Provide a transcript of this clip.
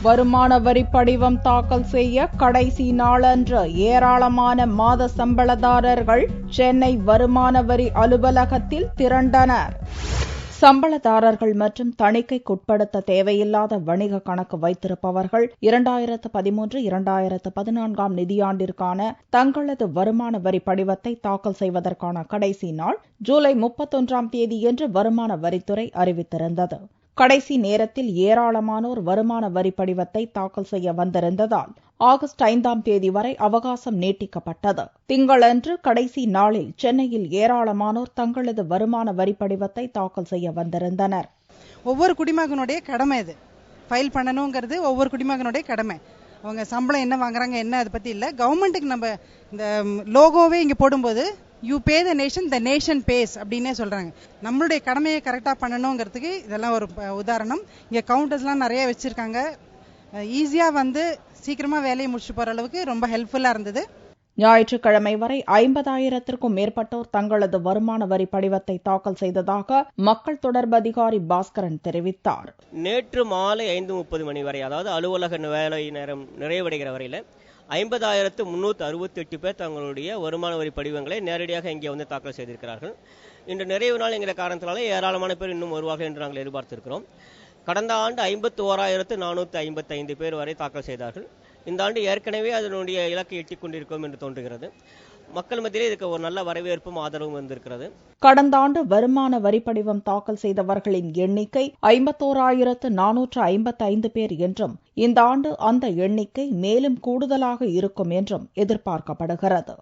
வருமான வரி படிவம் தாக்கல் செய்ய கடைசி நாளன்று ஏராளமான மாத சம்பளதாரர்கள் சென்னை வருமான வரி அலுவலகத்தில் திரண்டனர். சம்பளதாரர்கள் மற்றும் தணிக்கைக்குட்படுத்த தேவையில்லாத வணிக கணக்கு வைத்திருப்பவர்கள் 2013-2014 நிதியாண்டிற்கான தங்களது வருமான வரி படிவத்தை தாக்கல் செய்வதற்கான கடைசி நாள் ஜூலை 31 என்று வருமான வரித்துறை அறிவித்திருந்தது. கடைசி நேரத்தில் ஏராளமானோர் வருமான வரி படிவத்தை தாக்கல் செய்ய வந்திருந்ததால் ஆகஸ்ட் 5 வரை அவகாசம் நீட்டிக்கப்பட்டது. திங்களன்று கடைசி நாளில் சென்னையில் ஏராளமானோர் தங்களது வருமான வரி படிவத்தை தாக்கல் செய்ய வந்திருந்தனர். ஒவ்வொரு குடிமகனுடைய கடமை இது. ஃபைல் பண்ணணுங்கிறது ஒவ்வொரு குடிமகனுடைய கடமை. அவங்க சம்பளம் என்ன வாங்குறாங்க என்ன அதை பத்தி இல்ல. கவர்மெண்ட்டுக்கு நம்ம இந்த லோகோவே இங்க போடும்போது you pay the nation, the nation pays அப்படின்னே சொல்றாங்க. நம்மளுடைய கடமையை கரெக்டா பண்ணணுங்கிறதுக்கு இதெல்லாம் ஒரு உதாரணம். இங்க கவுண்டர்ஸ்லாம் நிறைய வச்சிருக்காங்க. ஈஸியா சீக்கிரமா வேலையை முடிச்சு போற அளவுக்கு ரொம்ப ஹெல்ப்ஃபுல்லா இருந்தது. ஞாயிற்றுக்கிழமை வரை 50,000க்கும் மேற்பட்டோர் தங்களது வருமான வரி படிவத்தை தாக்கல் செய்ததாக மக்கள் தொடர்பு அதிகாரி பாஸ்கரன் தெரிவித்தார். நேற்று மாலை 5:30 மணி வரை, அதாவது அலுவலக வேலை நேரம் நிறைவடைகிற வரையில 50,368 பேர் தங்களுடைய வருமான வரி படிவங்களை நேரடியாக இங்கே தாக்கல் செய்திருக்கிறார்கள். இன்று நிறைவு நாள் என்கிற காரணத்தினால ஏராளமான பேர் இன்னும் வருவார்கள் என்று நாங்கள் எதிர்பார்த்திருக்கிறோம். கடந்த ஆண்டு 51,455 பேர் வரை தாக்கல் செய்தார்கள். இந்த ஆண்டு ஏற்கனவே அதனுடைய இலக்கை எட்டிக் கொண்டிருக்கும் என்று தோன்றுகிறது. மக்கள் மத்தியிலே இதுக்கு ஒரு நல்ல வரவேற்பும் ஆதரவும் வந்திருக்கிறது. கடந்த ஆண்டு வருமான வரி படிவம் தாக்கல் செய்தவர்களின் எண்ணிக்கை 51,455 பேர் என்றும் இந்த ஆண்டு அந்த எண்ணிக்கை மேலும் கூடுதலாக இருக்கும் என்றும் எதிர்பார்க்கப்படுகிறது.